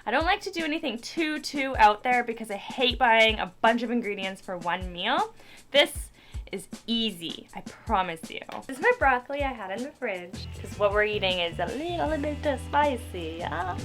I don't like to do anything too out there because I hate buying a bunch of ingredients for one meal. This is easy, I promise you. This is my broccoli I had in the fridge because what we're eating is a little bit spicy, yeah?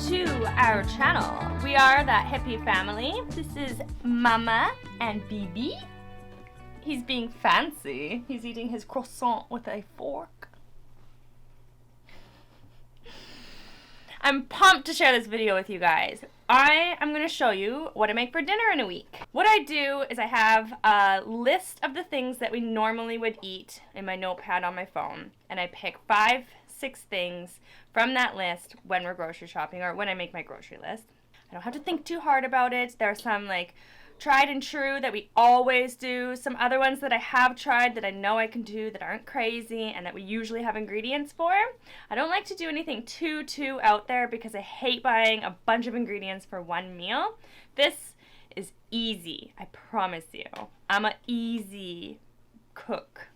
To our channel. We are that hippie family. This is Mama and Bibi. He's being fancy. He's eating his croissant with a fork. I'm pumped to share this video with you guys. I am going to show you what I make for dinner in a week. What I do is I have a list of the things that we normally would eat in my notepad on my phone, and I pick 5-6 things from that list when we're grocery shopping or when I make my grocery list. I don't have to think too hard about it. There are some like tried and true that we always do, some other ones that I have tried that I know I can do that aren't crazy and that we usually have ingredients for. I don't like to do anything too out there because I hate buying a bunch of ingredients for one meal. This is easy, I promise you. I'm an easy cook.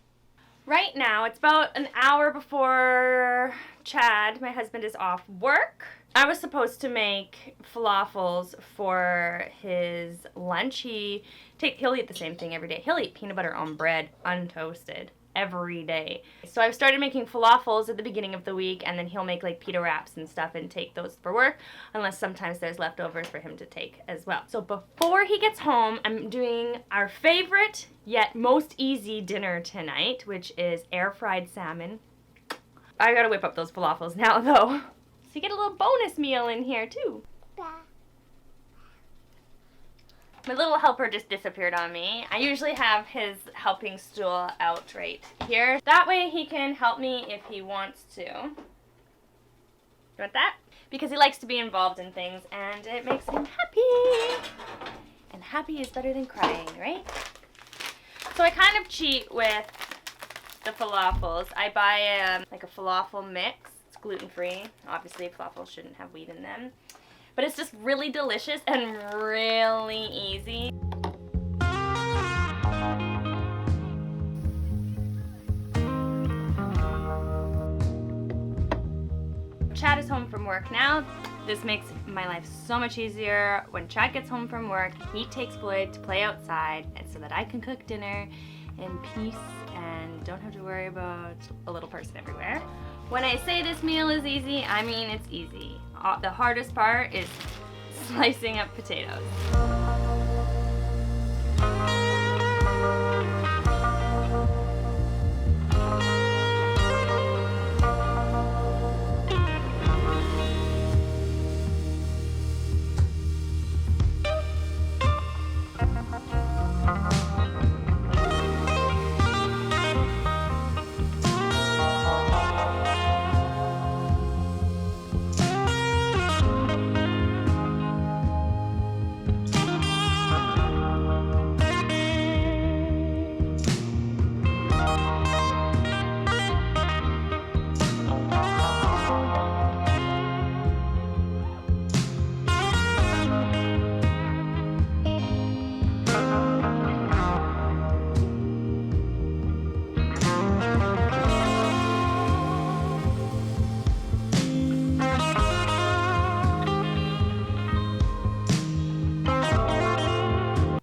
Right now, it's about an hour before Chad, my husband, is off work. I was supposed to make falafels for his lunch. He'll eat the same thing every day. He'll eat peanut butter on bread, untoasted, every day. So I've started making falafels at the beginning of the week, and then he'll make like pita wraps and stuff and take those for work, unless sometimes there's leftovers for him to take as well. So before he gets home, I'm doing our favorite yet most easy dinner tonight, which is air fried salmon. I gotta whip up those falafels now though. So you get a little bonus meal in here too. My little helper just disappeared on me. I usually have his helping stool out right here. That way he can help me if he wants to. You want that? Because he likes to be involved in things and it makes him happy. And happy is better than crying, right? So I kind of cheat with the falafels. I buy like a falafel mix. It's gluten-free. Obviously falafels shouldn't have wheat in them. But it's just really delicious and really easy. Chad is home from work now. This makes my life so much easier. When Chad gets home from work, he takes Floyd to play outside and so that I can cook dinner in peace and don't have to worry about a little person everywhere. When I say this meal is easy, I mean it's easy. The hardest part is slicing up potatoes.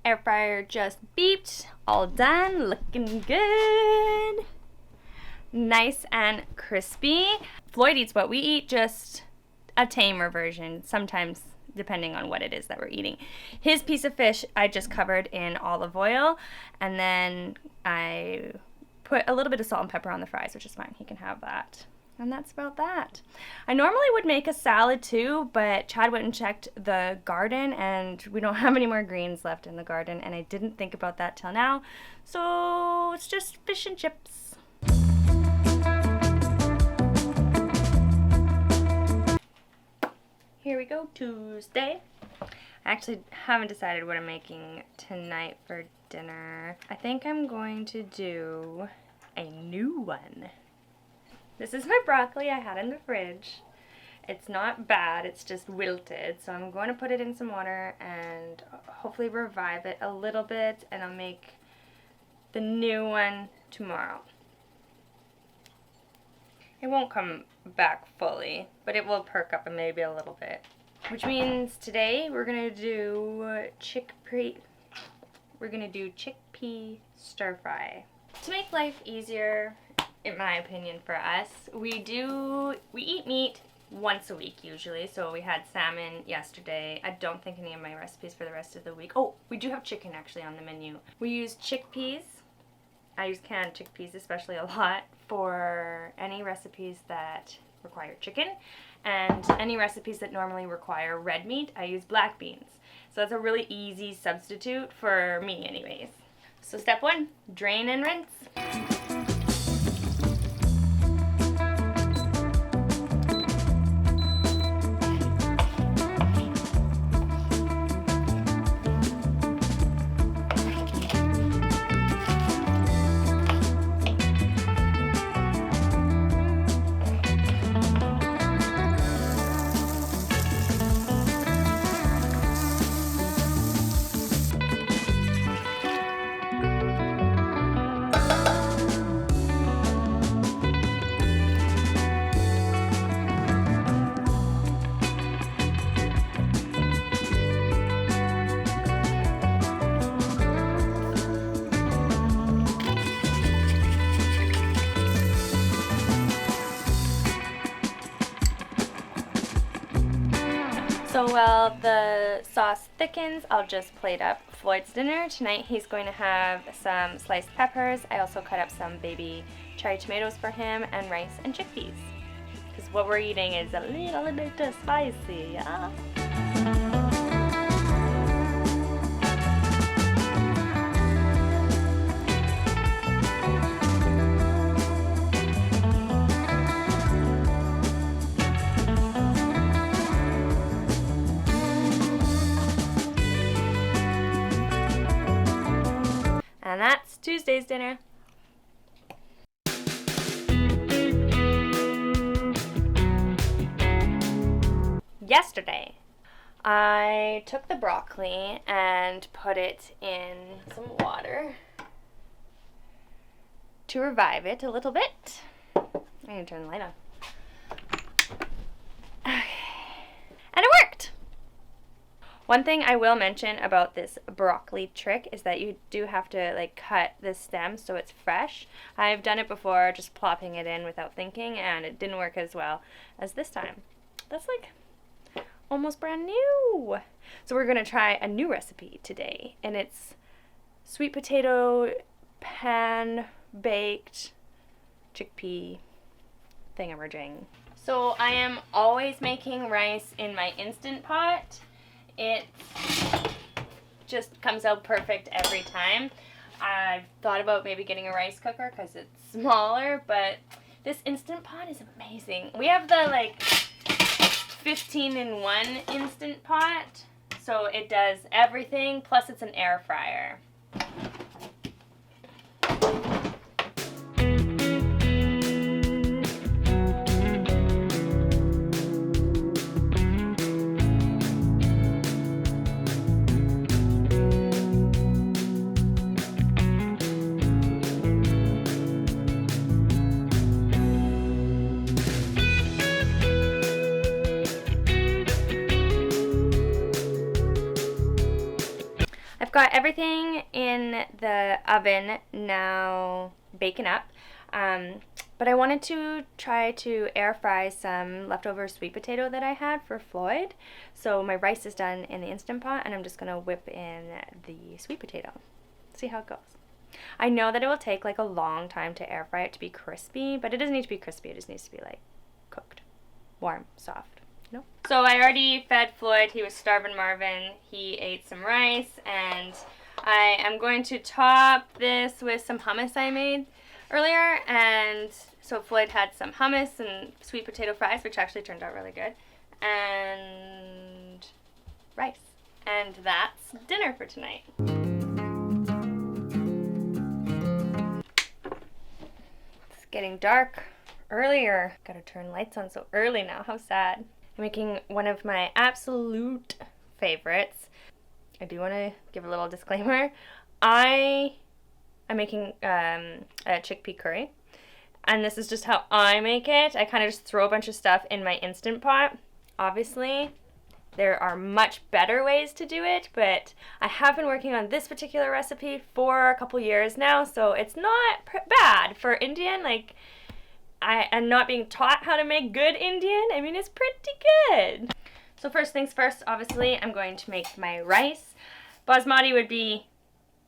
Air fryer just beeped, all done, looking good. Nice and crispy. Floyd eats what we eat, just a tamer version, sometimes depending on what it is that we're eating. His piece of fish I just covered in olive oil, and then I put a little bit of salt and pepper on the fries, which is fine. He can have that. And that's about that. I normally would make a salad too, but Chad went and checked the garden and we don't have any more greens left in the garden, and I didn't think about that till now. So it's just fish and chips. Here we go, Tuesday. I actually haven't decided what I'm making tonight for dinner. I think I'm going to do a new one. This is my broccoli I had in the fridge. It's not bad, it's just wilted. So I'm going to put it in some water and hopefully revive it a little bit, and I'll make the new one tomorrow. It won't come back fully, but it will perk up maybe a little bit. Which means today we're gonna do chickpea stir fry. To make life easier, in my opinion, for us, we eat meat once a week usually. So we had salmon yesterday. I don't think any of my recipes for the rest of the week. Oh, we do have chicken actually on the menu. We use chickpeas. I use canned chickpeas especially a lot for any recipes that require chicken, and any recipes that normally require red meat, I use black beans. So that's a really easy substitute for me anyways. So step 1, drain and rinse. So while the sauce thickens, I'll just plate up Floyd's dinner. Tonight he's going to have some sliced peppers. I also cut up some baby cherry tomatoes for him, and rice and chickpeas. Because what we're eating is a little bit spicy, yeah? And that's Tuesday's dinner. Yesterday, I took the broccoli and put it in some water to revive it a little bit. I'm going to turn the light on. Okay. And it worked! One thing I will mention about this broccoli trick is that you do have to cut the stem so it's fresh. I've done it before, just plopping it in without thinking, and it didn't work as well as this time. That's almost brand new. So we're going to try a new recipe today, and it's sweet potato pan-baked chickpea thingamajig. So I am always making rice in my Instant Pot. It just comes out perfect every time. I've thought about maybe getting a rice cooker because it's smaller, but this Instant Pot is amazing. We have the 15-in-1 Instant Pot, so it does everything, plus it's an air fryer. Got everything in the oven now baking up, but I wanted to try to air fry some leftover sweet potato that I had for Floyd. So my rice is done in the Instant Pot, and I'm just going to whip in the sweet potato. See how it goes. I know that it will take a long time to air fry it to be crispy, but it doesn't need to be crispy, it just needs to be cooked, warm, soft. So I already fed Floyd. He was starving Marvin. He ate some rice, and I am going to top this with some hummus I made earlier. And so Floyd had some hummus and sweet potato fries, which actually turned out really good, and rice. And that's dinner for tonight. It's getting dark earlier. Gotta turn lights on so early now. How sad. I'm making one of my absolute favorites. I do want to give a little disclaimer. I'm making a chickpea curry, and this is just how I make it. I kind of just throw a bunch of stuff in my Instant Pot. Obviously, there are much better ways to do it, but I have been working on this particular recipe for a couple years now, so it's not bad for Indian. Like, I am not being taught how to make good Indian. I mean, it's pretty good. So first things first, obviously, I'm going to make my rice. Basmati would be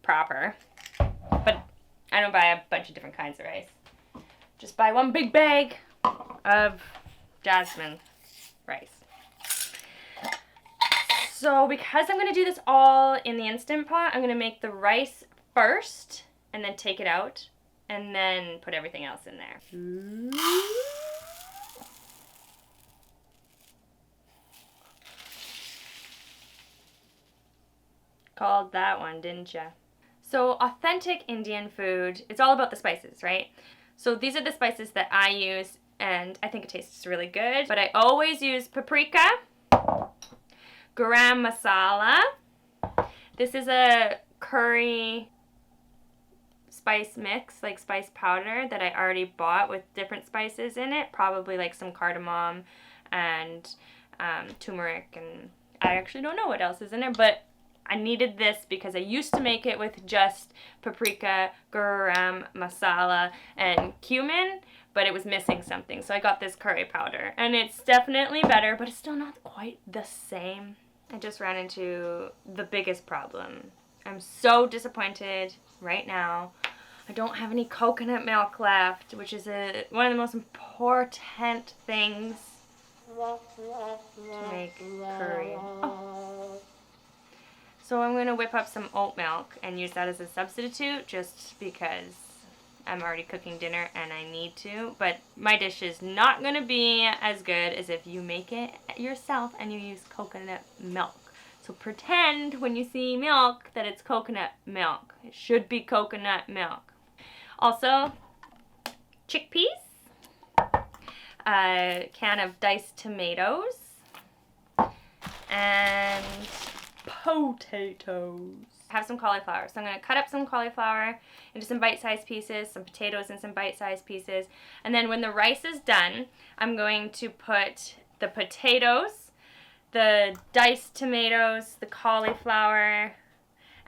proper, but I don't buy a bunch of different kinds of rice. Just buy one big bag of jasmine rice. So because I'm going to do this all in the Instant Pot, I'm going to make the rice first and then take it out and then put everything else in there. Called that one, didn't ya? So authentic Indian food, it's all about the spices, right? So these are the spices that I use, and I think it tastes really good. But I always use paprika, garam masala. This is a curry spice mix, like spice powder that I already bought with different spices in it. Probably like some cardamom and turmeric, and I actually don't know what else is in there, but I needed this because I used to make it with just paprika, garam masala, and cumin, but it was missing something. So I got this curry powder, and it's definitely better, but it's still not quite the same. I just ran into the biggest problem. I'm so disappointed right now. I don't have any coconut milk left, which is one of the most important things to make curry. Oh. So I'm going to whip up some oat milk and use that as a substitute just because I'm already cooking dinner and I need to. But my dish is not going to be as good as if you make it yourself and you use coconut milk. So pretend when you see milk that it's coconut milk. It should be coconut milk. Also, chickpeas, a can of diced tomatoes, and potatoes. I have some cauliflower, so I'm going to cut up some cauliflower into some bite-sized pieces, some potatoes in some bite-sized pieces, and then when the rice is done, I'm going to put the potatoes, the diced tomatoes, the cauliflower,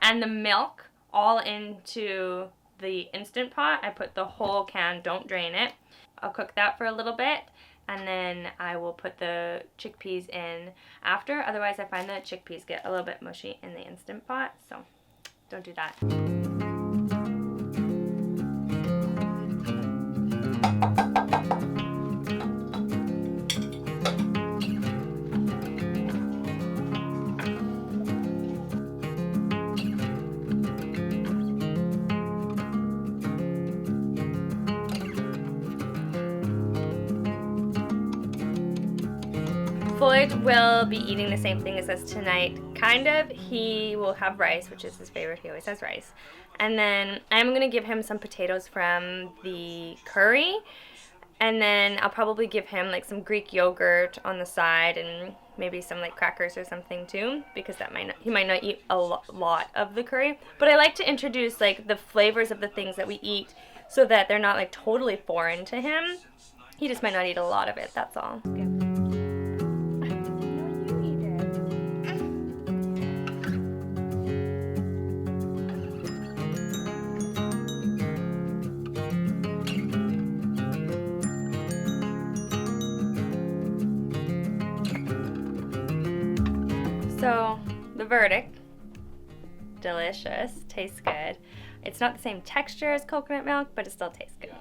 and the milk all into the Instant Pot. I put the whole can, don't drain it. I'll cook that for a little bit, and then I will put the chickpeas in after. Otherwise, I find that chickpeas get a little bit mushy in the Instant Pot, so don't do that. Floyd will be eating the same thing as us tonight, kind of. He will have rice, which is his favorite. He always has rice. And then I'm going to give him some potatoes from the curry. And then I'll probably give him like some Greek yogurt on the side and maybe some like crackers or something too, because he might not eat a lot of the curry. But I like to introduce like the flavors of the things that we eat so that they're not like totally foreign to him. He just might not eat a lot of it, that's all. Okay. So, the verdict, delicious, tastes good. It's not the same texture as coconut milk, but it still tastes good.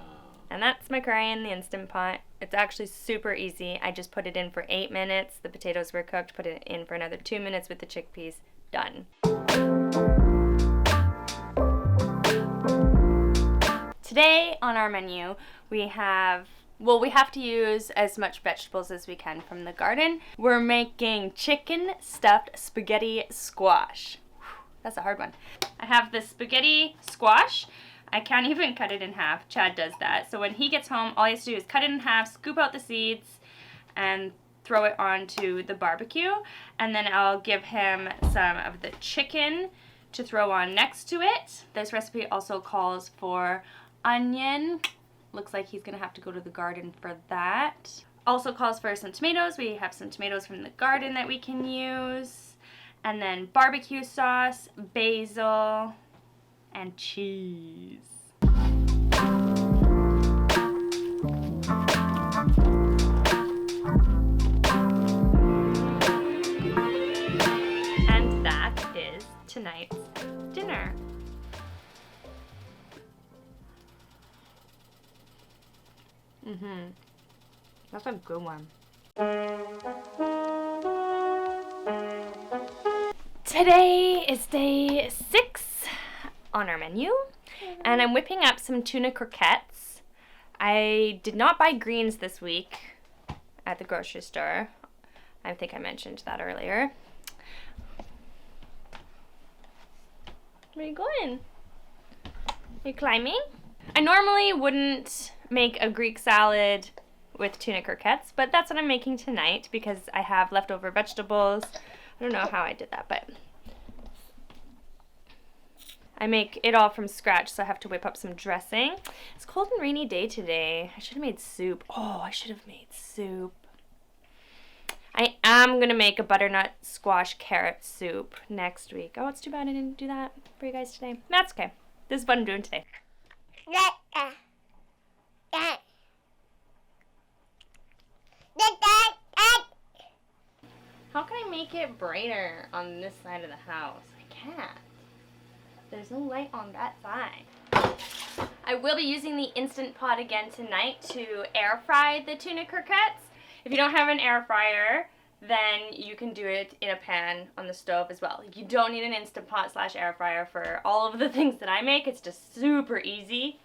And that's my curry in the Instant Pot. It's actually super easy. I just put it in for 8 minutes. The potatoes were cooked, put it in for another 2 minutes with the chickpeas. Done. Today on our menu, we have to use as much vegetables as we can from the garden. We're making chicken stuffed spaghetti squash. Whew, that's a hard one. I have the spaghetti squash. I can't even cut it in half. Chad does that. So when he gets home, all he has to do is cut it in half, scoop out the seeds, and throw it onto the barbecue, and then I'll give him some of the chicken to throw on next to it. This recipe also calls for onion. Looks like he's gonna have to go to the garden for that. Also calls for some tomatoes. We have some tomatoes from the garden that we can use. And then barbecue sauce, basil, and cheese. And that is tonight's dinner. That's a good one. Today is day 6 on our menu, and I'm whipping up some tuna croquettes. I did not buy greens this week at the grocery store. I think I mentioned that earlier. Where are you going? Are you climbing? I normally wouldn't make a Greek salad with tuna croquettes, but that's what I'm making tonight because I have leftover vegetables. I don't know how I did that, but I make it all from scratch, so I have to whip up some dressing. It's a cold and rainy day today. I should have made soup. Oh, I should have made soup. I am going to make a butternut squash carrot soup next week. Oh, it's too bad I didn't do that for you guys today. That's okay. This is what I'm doing today. How can I make it brighter on this side of the house? I can't. There's no light on that side. I will be using the Instant Pot again tonight to air fry the tuna croquettes. If you don't have an air fryer, then you can do it in a pan on the stove as well. You don't need an Instant Pot / air fryer for all of the things that I make. It's just super easy.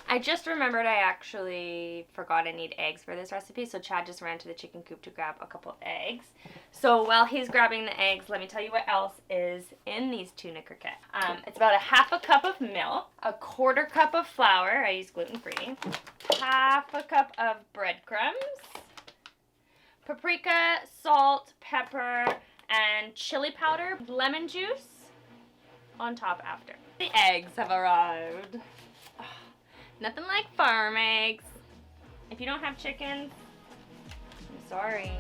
I just remembered I actually forgot I need eggs for this recipe, so Chad just ran to the chicken coop to grab a couple eggs. So while he's grabbing the eggs, let me tell you what else is in these tuna croquettes. It's about a 1/2 cup of milk, a 1/4 cup of flour, I use gluten-free, 1/2 cup of breadcrumbs, paprika, salt, pepper, and chili powder, lemon juice on top after. The eggs have arrived. Nothing like farm eggs. If you don't have chickens, I'm sorry.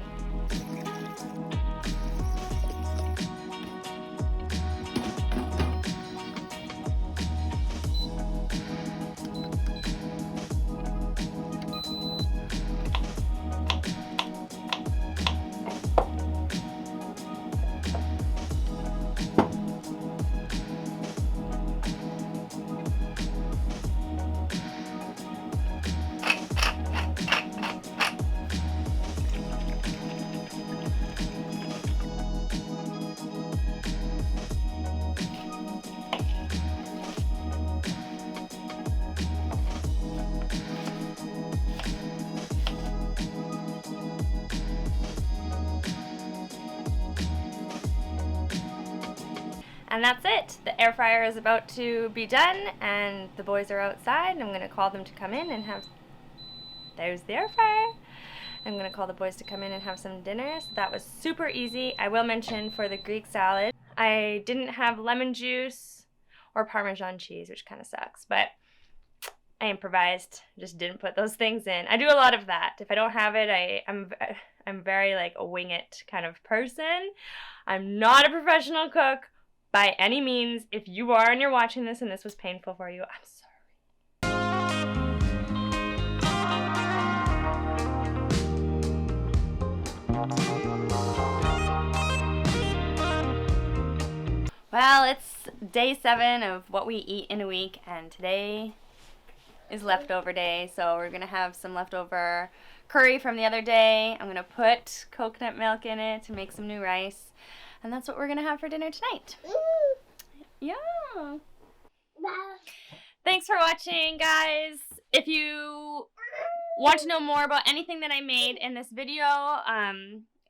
And that's it. The air fryer is about to be done and the boys are outside and I'm going to call them to come in and have... There's the air fryer. I'm going to call the boys to come in and have some dinner. So that was super easy. I will mention for the Greek salad, I didn't have lemon juice or Parmesan cheese, which kind of sucks, but I improvised, just didn't put those things in. I do a lot of that. If I don't have it, I'm very like a wing it kind of person. I'm not a professional cook by any means. If you are and you're watching this and this was painful for you, I'm sorry. Well, it's day 7 of what we eat in a week, and today is leftover day, so we're gonna have some leftover curry from the other day. I'm gonna put coconut milk in it to make some new rice, and that's what we're gonna have for dinner tonight. Yeah. Thanks for watching, guys. If you want to know more about anything that I made in this video,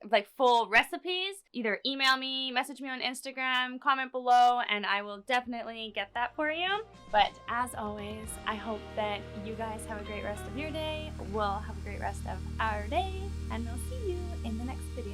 like full recipes, either email me, message me on Instagram, comment below, and I will definitely get that for you. But as always, I hope that you guys have a great rest of your day. We'll have a great rest of our day, and we'll see you in the next video.